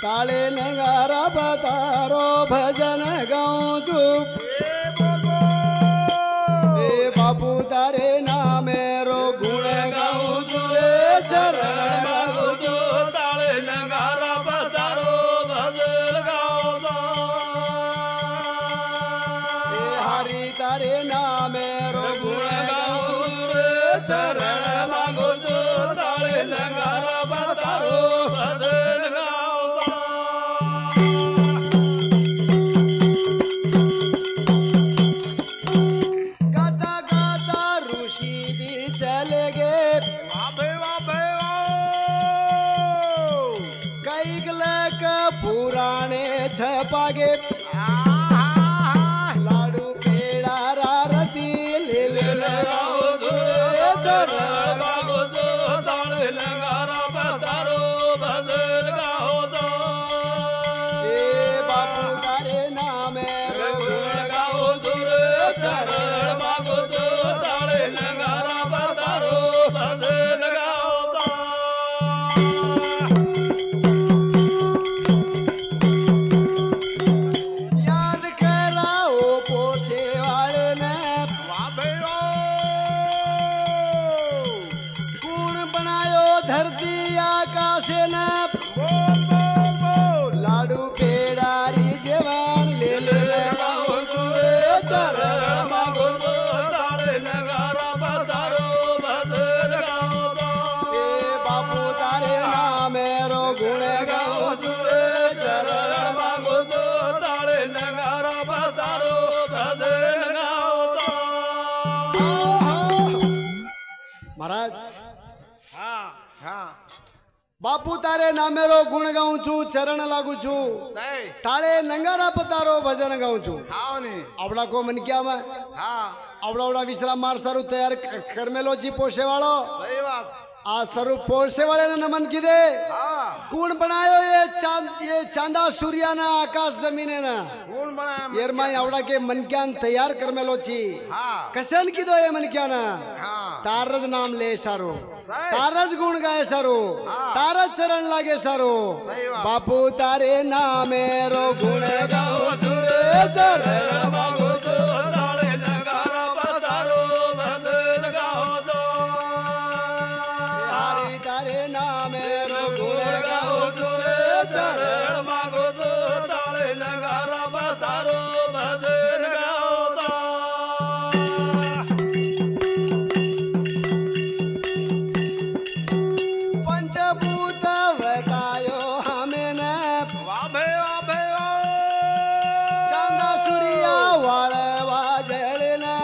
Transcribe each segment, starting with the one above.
ताले नगारा बतारो भजन गाऊं छू ए बापू तारे नामे रो गुण गाऊं छू रे चरण लागू छू ताले नगारा बतारो भजन गाऊं ए हरि तारे नामे रो गुण गाऊं छू रे चरण लागू छू ताले नगारा बतारो भजन गाता गाता ऋषि भी चले गए कई गलक पुराने छपागे लाडू पेड़ा रती ले ले लगाओ धुरे चरण गाओ तो ताले नगारा बतारो भजन गाओ तो ए बापू तारे नामे गुण गाओ धुरे चरण मागो तो ताले नगारा बतारो भजन गाओ तो याद कराओ पोसे वाले ने कौन बनायो धरती आकाश ने लाडू पेड़ारी जवान ले ले लगाओ धुरे चरण मागो तो ताले नगारा बतारो भजन गाओ तो ए बापू तारे नामे रो गुण गाओ धुरे चरण मागो तो ताले नगारा बतारो भजन गाओ तो महाराज हाँ हाँ बापू तारे नामे रो गुण गाऊं छू चरण लागू छू सही ताळे नंगारा पतारो भजन गाऊं छू हाँ नी आवड़ा को मन क्या में हाँ आवड़ा आवड़ा विश्राम मार सारू तैयार करमेलो जी पोसे वालो सही बात आ सरू पोसे वाले ने नमन की दे हाँ कौन बनायो ये चांदा सूर्या ना आकाश जमीने ना कौन बनाया येर माई आवड़ा के मनक्यान तैयार करमेलो छी हाँ कसन की दो ये मनक्यान हाँ तारज नाम ले सारो सही। तारज गुण गाए सारो हाँ। तारज चरण लागे सारो सही बात। बापू तारे नामे रो गुण गाओ धुरे चरण मागो तो ताले नगारा बतारो भजन गाओ तो हरि तारे नामे रो गुण गुण गाओ गाओ धुरे चरण मागो तो ताले नगारा बतारो भजन गाओ तो पंचभूत बतायो हमें न वाभे वाभे चांदा सूर्या वाळ वाजळ न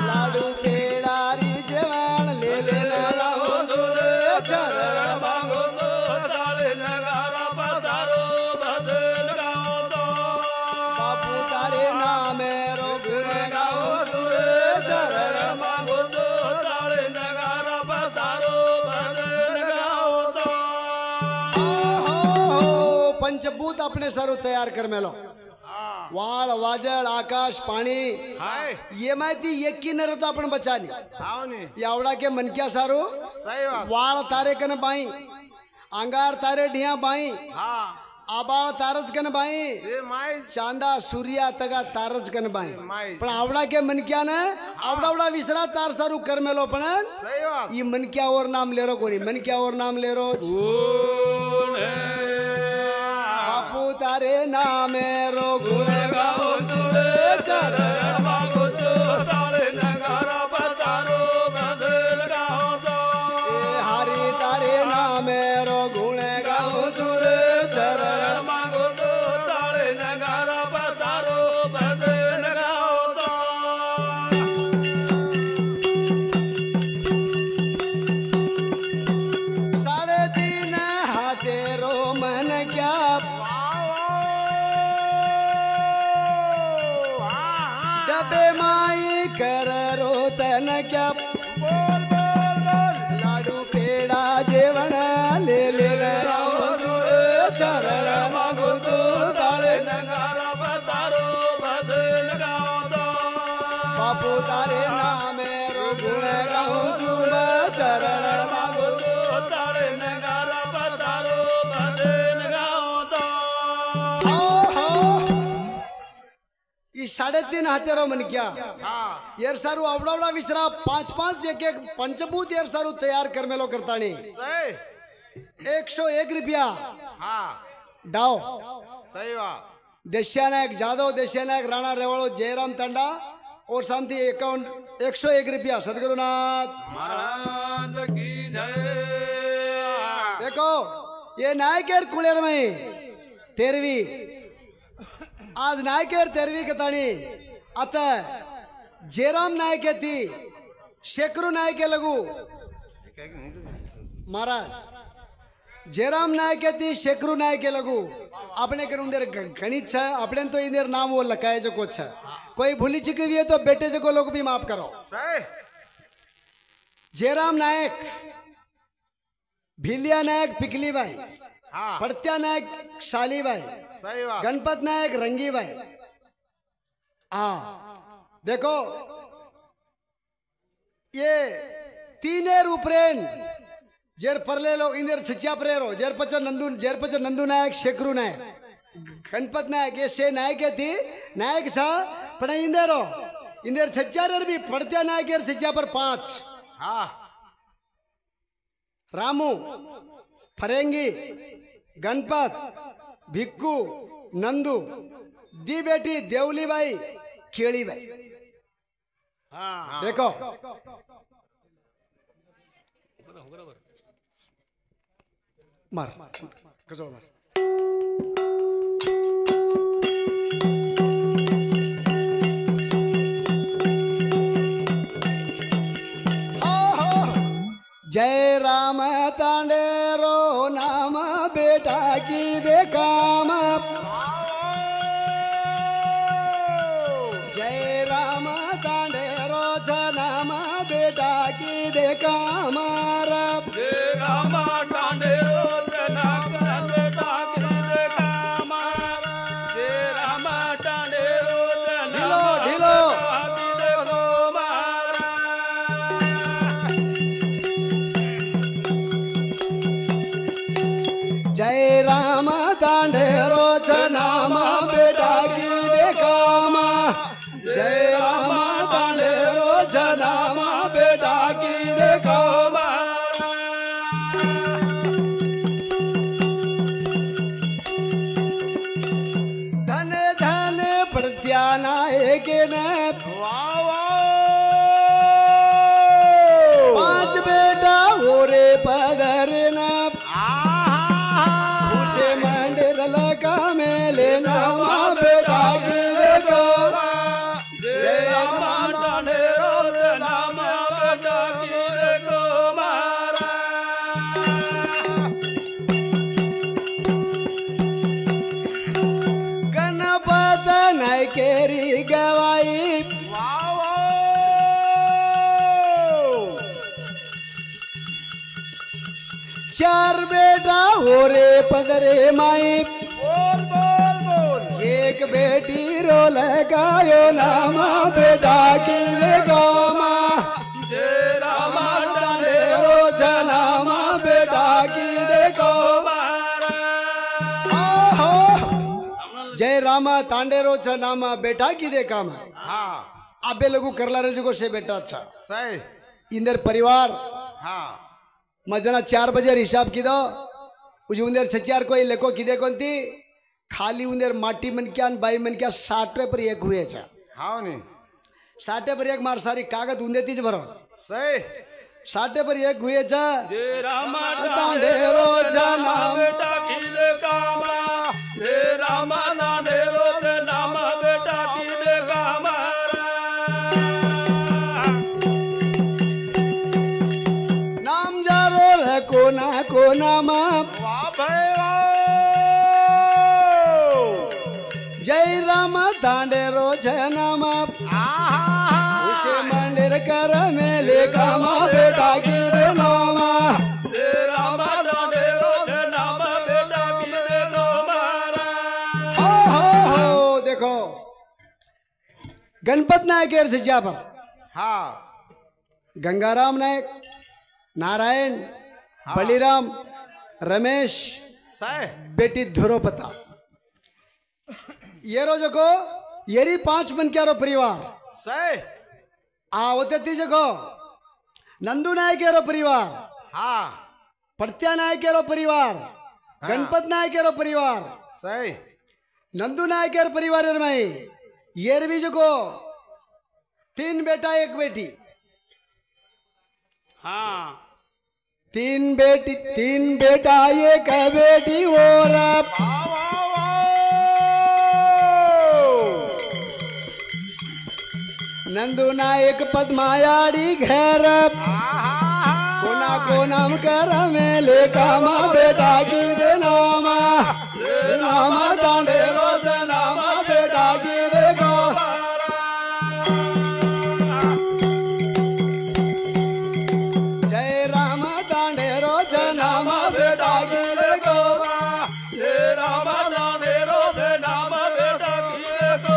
लाडू पेडारी जवान ले ले लगाओ धुरे चरण मागो तो ताले नगारा बतारो भजन गाओ तो बापू तारे नामे रो गुण गाओ धुरे चरण मागो तो ताले नगारा बतारो भजन गाओ तो पंचभूत अपने सारू तैयार कर मेलो वाळ वाजळ आकाश पाणी हाय ये माहिती एक की नरत आपण बचानी हाव नी यावड़ा के मनक्या सारू सही बात वाळ तारे कन बाई अंगार तारे ढिया बाई हाँ आबाळ तारच कन बाई से माई चांदा सूर्या तगा तारच कन बाई माई पण आवडा के मनक्या न आवडा विसरा तार सारू कर मेलो पण सही बात ई मनक्यावर नाम लेरो कोणी मनक्यावर नाम लेरो बापू तारे नामे रो गुण गाओ तुरे चरण मागो तो ताले नगारा बतारो भजन गाओ तो ए हरि तारे नामे रो गुण गाओ तुरे चरण मागो तो ताले नगारा बतारो भजन गाओ तो साढ़े तीन हाथे रो मन क्या 3.5 हाथेरो मन क्या हाँ यार सारू आवड़ा विसरा 5 एक एक पंचभूत यार सारू तैयार कर मेलो करता नहीं सही 101 रुपया हाँ डाओ सही बात देश्यानायक जादव देश्यानायक राणा रेवाड़ो जयराम तांडा और शांति अकाउंट 101 रुपया सदगुरुनाथ महाराज की जय देखो ये नायकेर कुलेर में 13वीं आज नायकेर 13वीं कतानी आता जयराम नायके थी शेखरू नायके लगू महाराज जयराम नायके थी शेखरू नायके लगू अपने के अंदर गणित है अपने तो इंदर नाम वो लकाए जो कुछ है कोई भूली चुकी हुई है तो बेटे जो को लोग भी माफ करो सही जयराम नायक भिलिया नायक पिकली भाई हाँ पड़त्या नायक शाली भाई सही बात गणपत नायक रंगी भाई हाँ देखो ये तीने रूपरेन जेर परले लो इंदर छिचिया प्रेरो जेर पच नंदू नायक शेखरू नायक गणपत नायक ये से नायक थी नायक छा पण इंदर छिचिया भी पड़त्या नायक यार छिचिया पर 5 हाँ रामू फरेंगी गणपत भिक्कू नंदू दी बेटी देवली बाई केड़ी बाई हाँ देखो मार कसो मार जय राम तांडेरो नाम बेटा की दे काम जय राम तांडेरो नाम बेटा की दे काम जय राम तांडेरो नाम बेटा की दे काम जय राम तांडेरो ढिलो ढिलो जय राम तांडेरो नाम बेटा की दे काम जय राम तांडेरो नाम बेटा की दे काम धन धन प्रत्यानायक ने 5 बेटा हो रे पदरना उसे मंदिर लगा मेले नामा बेटा की देखो जय राम तांडेरो नाम बेटा की देखो गणपत नायकेरी गवाई चार बेटा हो रे पदरे माई बोल बोल बोल एक बेटी रो लगायो नामा बेटा की देखो माँ जय राम तांडेरो जनामा बेटा की देखो जय रामा तांडेरो नामा बेटा की दे काम हाँ आबे लोगों करला रे जो से बेटा अच्छा सही इंदर परिवार हाँ मजना 4 बजे हिसाब की दो उज उंदर छचार कोई लेको की दे कोंती खाली उंदर माटी मन क्या बाई मन क्या 60 पर एक हुए छा हाँ नहीं 60 पर एक मार सारी कागज उंदे तीज भरो सही 60 पर एक हुए छा जय राम तांडेरो जनाम बेटा की दे काम जय राम तांडेरो नाम बेटा की दे काम नाम जारो रे कोना मा वाह भाई जय राम तांडेरो जनाम उसे मंदिर कर मेले कामा बेटा की दे नामा जय राम तांडेरो नाम बेटा की दे हो देखो गणपत नायक से पर हाँ गंगाराम नायक नारायण बलिराम रमेश सही बेटी ध्रुवपता ये रोज को येरी 5 मनक्यारो परिवार सही आवते ती जगो नंदू नायकेरो परिवार हाँ पड़त्या नायकेरो परिवार गणपत नायकेरो परिवार सही नंदू नायकेर परिवार में येर भी जगो 3 बेटा 1 बेटी हाँ 3 बेटा 1 बेटी और नंदू नायक पद्मायाड़ी घर कोना को नाम कर मेले कामा बेटा की दे नामा दांडे रोज नामा बेटा की दे गो जय राम दांडे रोज नामा बेटा की दे गो जय राम दांडे रोज नामा बेटा की दे गो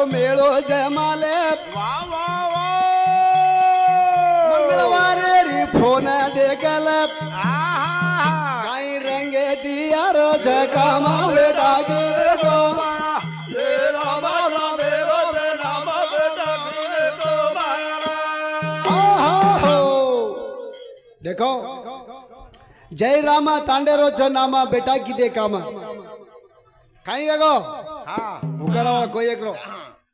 मेलो जमाले वाह वाह वाह मंगलवारे री फोन देखल काई रंगे दिया रोज कामा बेटा की देखो देखो जय रामा तांडे रोज नामा बेटा की दे कामा काई देखो हाँ हुकरावा कोई एकरो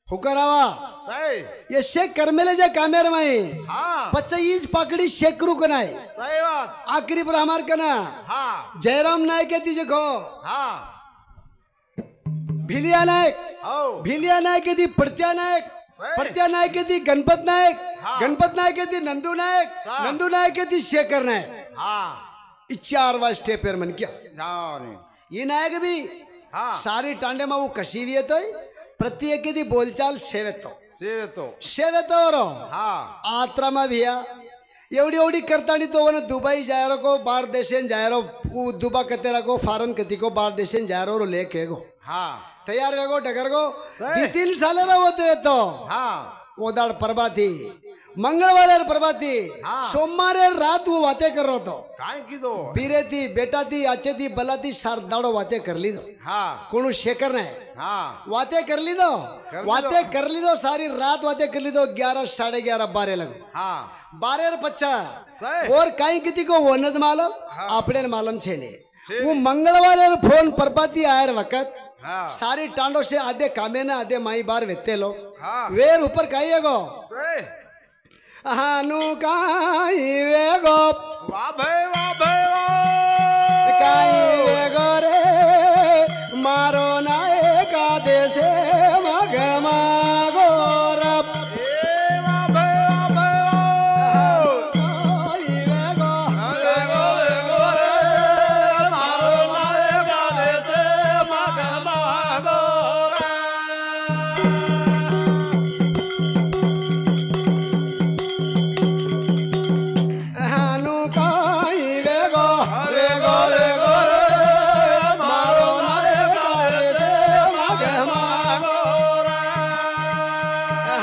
हुकरावा सही ये शेख करमेले जे कामेर में हाँ 25 पकड़ी शेकरू कनाय सही बात आखिरी पर हमार कना हाँ जयराम नायक के दी जगो हाँ भिलिया नायक हो भिलिया नायक के दी पड़त्या नायक सही। पड़त्या नायक के दी गणपत नायक हाँ। गणपत नायक के दी नंदू नायक सा। नंदू नायक के दी शेखर नायक हाँ 4 स्टेपर मन क्या जाओ ये नायक भी हाँ सारी टांडे में वो कशी हुई तो प्रत्येक की बोलचाल सेवेतो शेवेतो हाँ आत्रा में भैया एवढी एवढी करता नहीं तो वो दुबई जाए रो को बाहर देशन जाए रो वो दुबा कतेरा को फॉरन कति को बाहर देशन जाए रो लेके गो हाँ तैयार वेगो डगर गो सही। 3 साल रो होते तो हाँ ओदाड़ प्रभाती मंगलवार प्रभाती हाँ। सोमवारे रात वो बातें कर रहा तो काय की दो बीरे थी बेटा थी अच्छे थी बला थी सार दाड़ो बातें कर ली दो हाँ कोनो शेखर ने हाँ बातें कर ली दो बातें कर ली दो सारी रात बातें कर ली दो 11 साढ़े 11 12 लगो हाँ 12 पच्चा सही। और कहीं किती को वो नज मालूम हाँ। आपने मालूम छेले छेले। वो मंगलवार फोन परपाती आयर वक्त हाँ सारी टांडो से आधे कामे ना आधे माई बार वेते लो हाँ वेर ऊपर काई गो सही हानु काई वेगो वाह भाई वाह काई वेगो रे मारो नाए का देशे मग मागो रब काई वेगो हानु काई वेगो वेगो वेगो रे मारो नाए का देशे मग मागो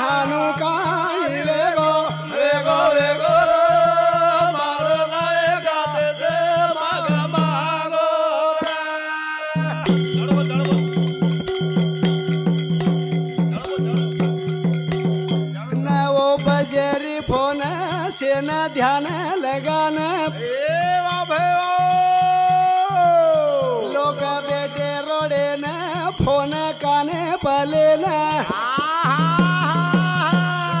हानु काई वेगो वेगो वेगो न वो बजेरी फोन से न ध्यान लगाना लोग बेटे रोडे न फोन काने पले न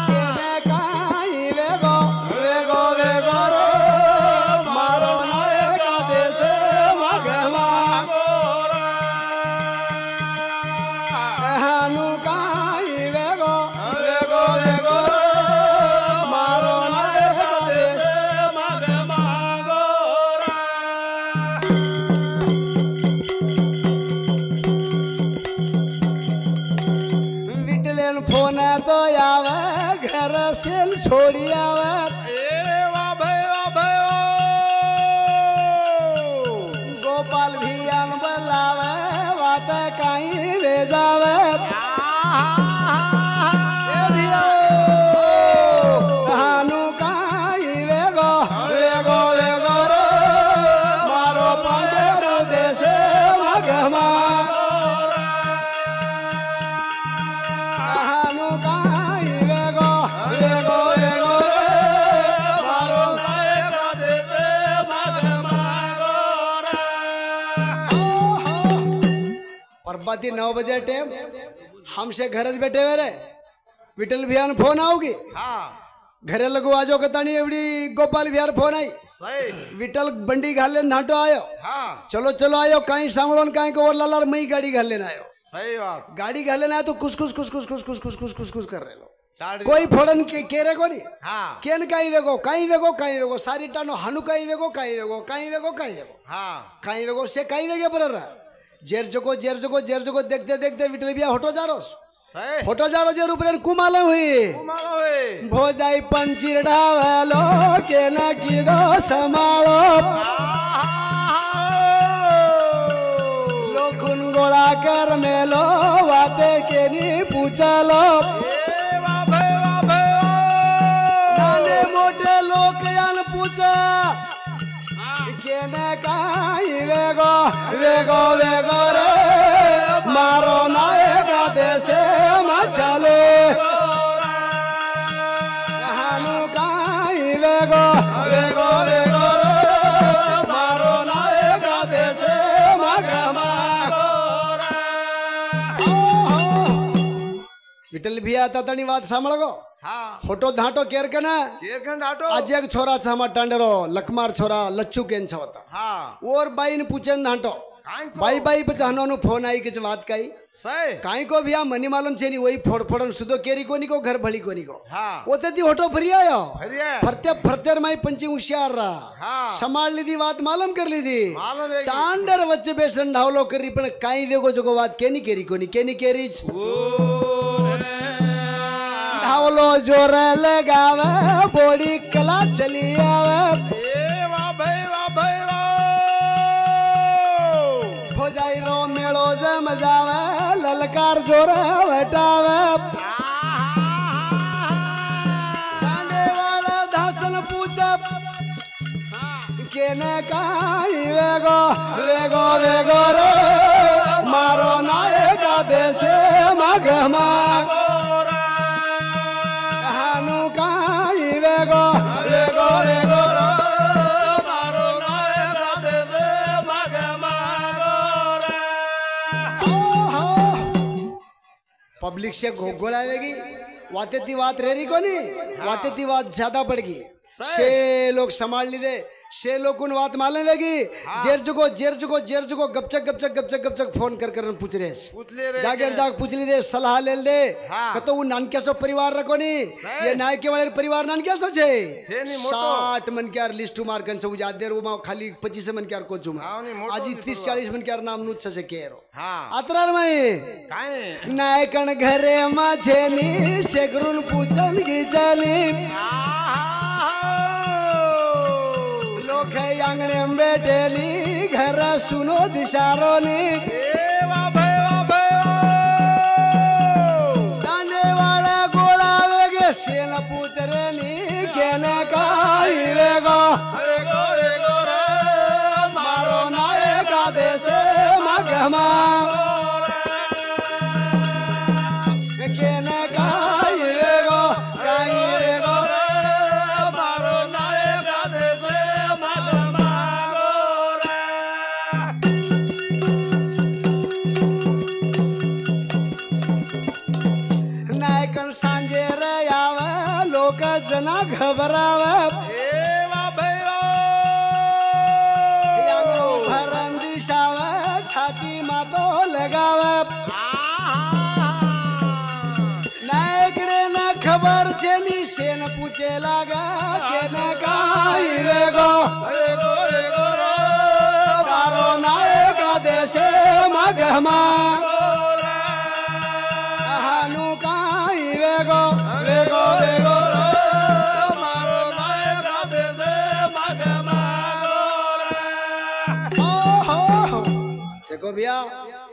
केने काई वेगो वेगो वेगो रे मारो नाए का देशे मग मागो हानु काई वेगो वेगो वेगो रे मारो नाए का देशे विटलेन फोन तो आवे घर से छोड़ी आवे गोपाल भी अन बलावे बात कहीं ले जावे ए धियो, हानु काई वेगो वेगो वेगो रे मारो अब बाती 9 बजे टाइम हमसे घर बैठे हुए रे विठल भैया ने फोन आओगी हाँ घरे लगो आजो कतानी एवडी गोपाल भैया फोन आई सही विठल बंडी घाल लेन नाटो आयो हाँ चलो चलो आयो काई सांभळो न काई को और लालार मई गाड़ी घाल लेन आयो सही बात गाड़ी घाल लेन आयो तो कुछ कुछ कुछ कुछ कुछ कुछ कुछ कुछ कुछ कुछ कर रेलो ताड़ी कोई फोड़न के केरे कोनी हाँ केन काई वेगो सारी टानो हनु काई वेगो हाँ काई वेगो से काई वेगे बररा जेर जगो देखते देखते विठल भैया हटो जारोस सही फोटो जारो जे ऊपर कुमाल हुई मारो है भोजाई पंचीर ढावलो के न कीदो समालो लोखुन गोळा कर मेलो वाते के नी पूछलो नाने मोटे लोक यान पूछा के न काई वेगो वेगो वेगो रे मारो नायका देशे मचले हानु काई वेगो वेगो वेगो रे मारो नायका देशे मगमा विठल भैया तातणी વાત સાંભળો हाँ फोटो धाटो केर के ना केरखंड आटो आज एक छोरा छ हमार टांडरो लकमार छोरा लच्चू केन छ होता हाँ और बाई ने पूछन धाटो काई को बाई बाई पे चाहनो फोन आई के बात काई सही काई को भैया मनी मालूम छे नी वही फोड़ फोड़न सुदो केरी कोनी को घर भली कोनी को हाँ ओते दी होटो भरी आयो हरिया फरते फरते माई पंची होशियार रहा हाँ संभाल ली दी बात मालूम कर ली दी मालूम है तांडर वच्चे बेसन ढावलो करी पण काई वेगो जगो बात केनी केरी केरीच ढावलो जोर लगावे बोड़ी कला चली आवे हो जाई रो मेलो जम जावे ललकार जोर हटावे डांडे वाला धासन पूछा केने काई वेगो वेगो वेगो रे मारो नायका देशे मगमा हानु काई वेगो वेगो वेगो रे मारो नायका देशे मगमा पब्लिक से गोगोळावेगी वाते ती बात रेरी कोनी वाते ती बात ज्यादा पड़गी से लोग संभाल ली दे से लोग उन बात मालूम वेगी जेर जगो गपचक फोन कर पूछ रहे जागर जाग पूछ ली दे सलाह ले दे कतो वो नानके सो परिवार रखो नी ये नायके वाले परिवार नानके सो छे 60 मन के यार लिस्ट मार कन सब याद देर वो खाली 25 मन के यार को जुमा आज 30-40 मन के यार नाम नुच से केरो अतरार में काई नायकन घरे माझे नी शेगरून पूछन की चली लोग आंगणे में बैठेली घर सुनो दिशारो नी डांडे वाला गोला वेगे सेन पूतरेली केने काई वेगो मारो नायका देशे मगमा केने काई वेगो मारो नायका देशे नायकन सांजे रे आवे लोक जना घबरावे भरन दिशावे छाती मातो लगावे नायकडे न खबर छेनी सेन पूछे लागा केने काई वेगो मारो नायका देशे मगमा हानु काई वेगो वेगो वेगो मारो नायका देशे मगमा देखो भैया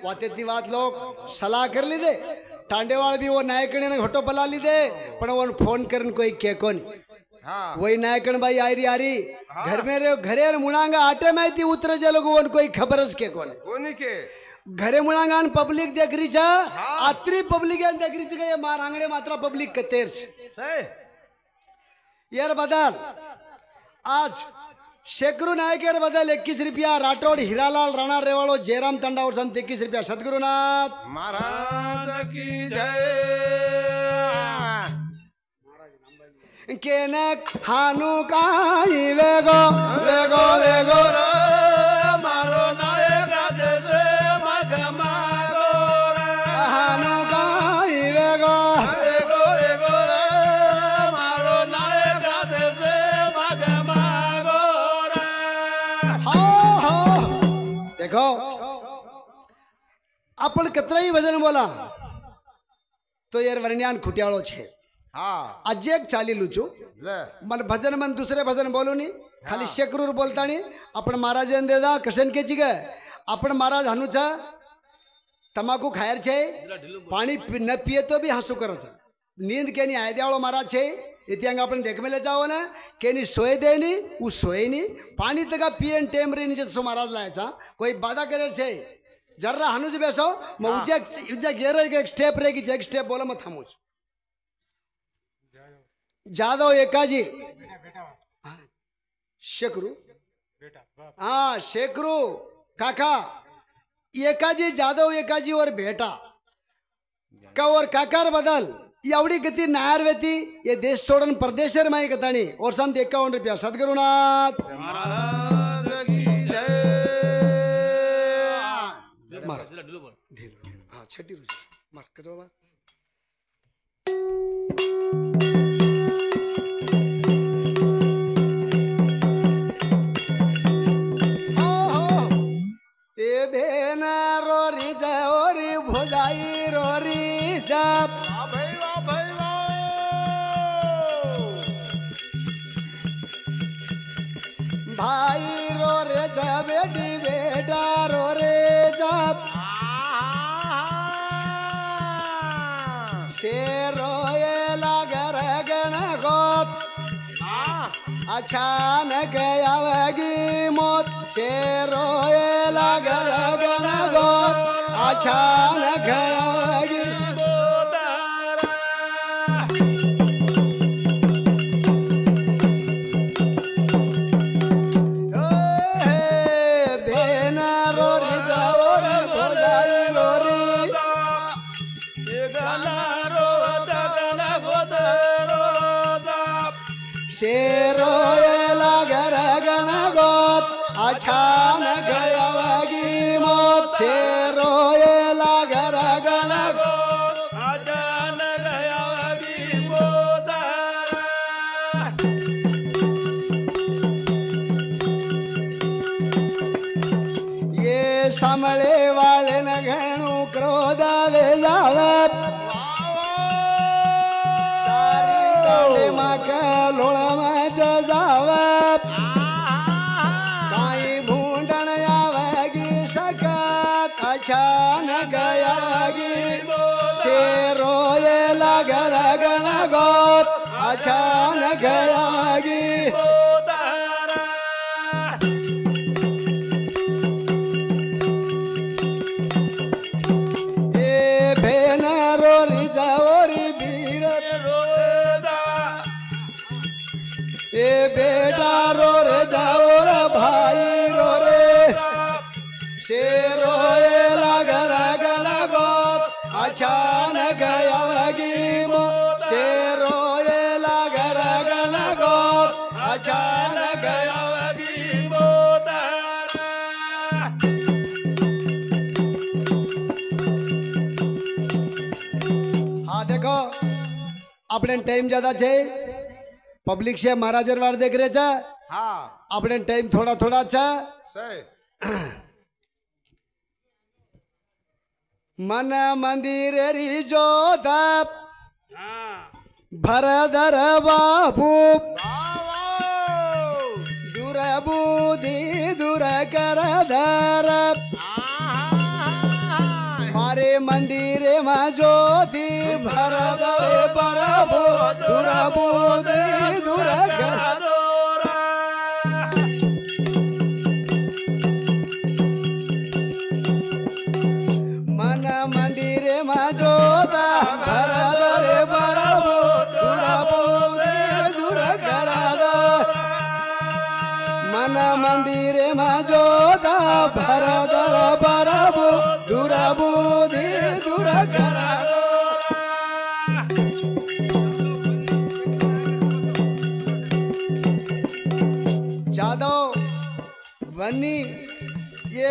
वाते ती बात लोग सलाह कर ली दे टांडेवाल भी वो नायकने ने घटो बला ली दे पण वो फोन करन कोई के कोनी वही नायकन भाई आरी घर में रे घरे मुणांगा आटे में थी उतरे जे लोग वो कोई खबरस के कोनी के घरे मुणांगा पब्लिक देख रही छा आत्री पब्लिक देख रही छे ये मार आंगणे मात्रा पब्लिक कतेर छे सही यार बदल आज शेकरू नायकेर बदल 21 रुपया राठौड़ हीरालाल राणा रेवाड़ो जयराम तंडा और संत 21 रुपया सदगुरुनाथ महाराज की जय केने हानु काई वेगो वेगो वेगो मारो नायक राजे से मगमा गोरे हानु काई वेगो एगो एगो रे मारो नायक राजे से मगमा गोरे हो हो देखो आपण कतराई वजन बोला तो यार वर्ण्यान खुट्याळो छे हाँ आज एक चाली लुचू ले मन भजन मन दुसरे भजन बोलू नी खाली शेकरूर बोलता नी आपण महाराज देदा कशन के चिगे आपण महाराज हनुचा तमाकू खायर छे पानी न पिए तो भी हंसू कर नींद के नी आयद्यावळो महाराज छे इतियांग आपण देख में ले जाओ ना के नी सोए दे नी उ सोए नी पानी तका पिए टेम रे नीचे सो महाराज लायचा कोई बाधा करे छे जर्रा हनुज बेसो म उजे गेरे एक स्टेप रे की एक स्टेप बोला मत थामूच जादव एकाजी शेकरू हाँ शेकरू काका एकाजी जादव एकाजी और बेटा का और काकार बदल एवढी गती नायर वेती ये देश सोडन परदेशर माई कतानी और सम 51 रुपया सदगुरुनाथ महाराज की जय मार हाँ छठी रुपया मार करो बात रोरी जोरी भुजाई रोरी जब भाई रो रे जब बेटी बेटा रो रे जब शेर रोए लगर गण गोत अचानक आवेगी मौत शेर रोए लगर गण गोत अचानक आवेगी अचानक आवेगी मौत से रोए लगर गण अचानक आवेगी मौत ये समले वाले न घणु क्रोध वे जावे सारी गाड़ी में के लोड़ में जावे अचानक आवेगी शेरोए लगर गण गोत अचानक आवेगी ए भेन रोरी जाओरी वीर ए बेटा रो रे जाओ रे भाई रो रे शेरोए लगर गण गोत अचानक आवेगी शेरोए लगर गण गोत अचानक आवेगी मौत हाँ देखो अपने टाइम ज्यादा छे पब्लिक से महाराजर वार देख रहे छे हाँ अपने टाइम थोड़ा थोड़ा छे सही मन मंदिर रिजोत भरदर बाबू दूर बुद्धि दूर कर धर मारे मंदिर में ज्योति भरदर प्रभु दूर बुद्धि दूर कर मन भरदर बरबो दुरबुदि दुर करा जादव वन्नी ये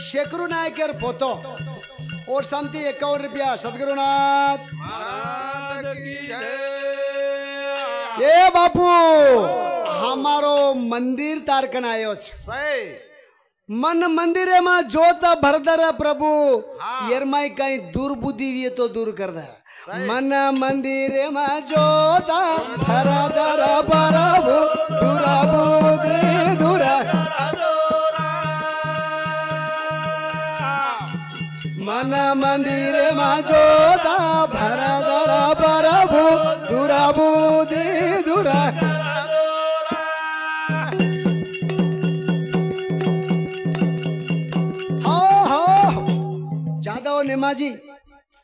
शेखरू नायकर पोतो और समती 51 रुपया सदगुरुनाथ महाराज की जय। ये बापू हमारो मंदिर तारकन आयो छे सही मन मंदिरे में जोत भरदर प्रभु हाँ। येरमाई कहीं दुर्बुद्धि हुई तो दूर कर दे मन मंदिरे में जोत भरदर प्रभु दुर्बुद्धि दूर मन मंदिरे में जोत भरदर प्रभु दुर्बुद्धि दूर जादव नेमाजी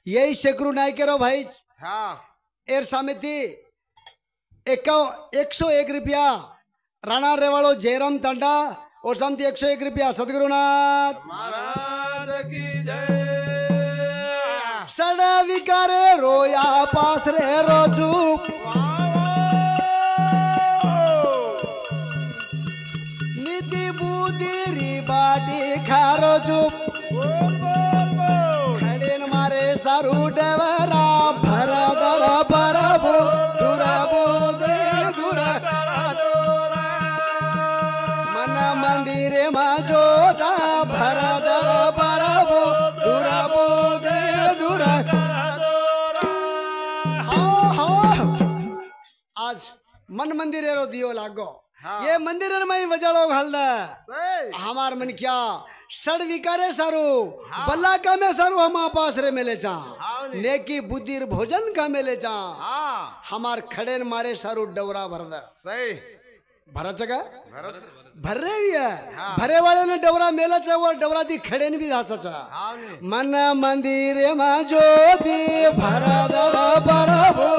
यही शेखरू नायकेरो भाई हाँ एर समिति 101 रुपया राणा रेवाड़ो जयराम तांडा और समिति 101 रुपया सदगुरुनाथ महाराज की जय। सड़ा विकारे रोया पास रे रोजू नीति बुद्धि री बाटी खारो चुप मारे सारू डवरा भरदर बरबो दुरबो दे दुर मन मंदिरे मा जोता भरदर बरबो दुरबो दे दुर आज मन मंदिरे रो दियो लागो हाँ। ये मंदिर में ही वजाड़ो घाल सही हमार मन क्या सड़ विकारे सारू बल्ला का में सारू हम पास रे मिले चा हाँ नी। नेकी बुद्धि भोजन का मिले चा हाँ हमार खड़े न मारे सारू डवरा भर दे सही भरा चगा भरत भर रहे भी है हाँ। भरे वाले ने डवरा मेला चा और डवरा दी खड़े न भी धा सचा हाँ नी। मन मंदिर में ज्योति भरा दर बरबो